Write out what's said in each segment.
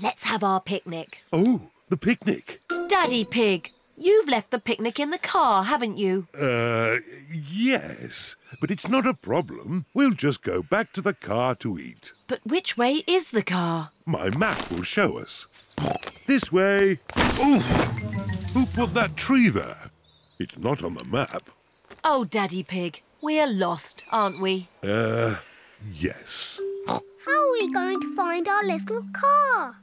Let's have our picnic. Oh, the picnic. Daddy Pig, you've left the picnic in the car, haven't you? Yes. But it's not a problem. We'll just go back to the car to eat. But which way is the car? My map will show us. This way. Oh! Who put that tree there? It's not on the map. Oh, Daddy Pig, we're lost, aren't we? Yes. How are we going to find our little car?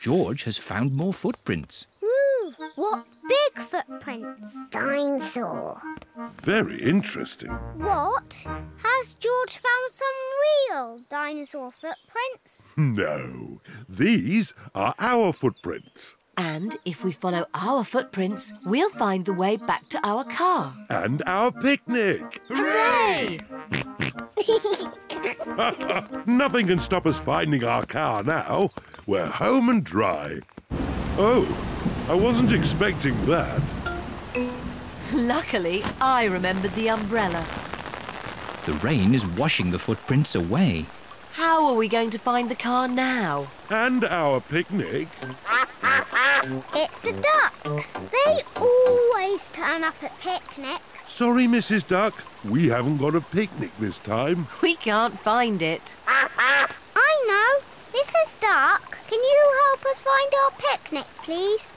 George has found more footprints. Ooh, what big footprints? Dinosaur. Very interesting. What? Has George found some real dinosaur footprints? No, these are our footprints. And if we follow our footprints, we'll find the way back to our car. And our picnic. Hooray! Nothing can stop us finding our car now. We're home and dry. Oh, I wasn't expecting that. Luckily, I remembered the umbrella. The rain is washing the footprints away. How are we going to find the car now? And our picnic. It's the ducks. They always turn up at picnics. Sorry, Mrs. Duck. We haven't got a picnic this time. We can't find it. I know. Mrs. Duck, can you help us find our picnic, please?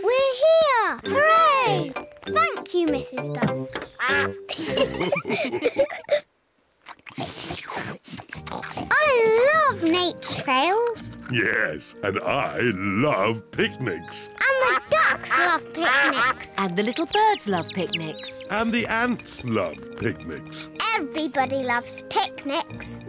We're here! Hooray! Thank you, Mrs. Duck. I love nature trails. Yes, and I love picnics. And the ducks love picnics. And the little birds love picnics. And the ants love picnics. Everybody loves picnics.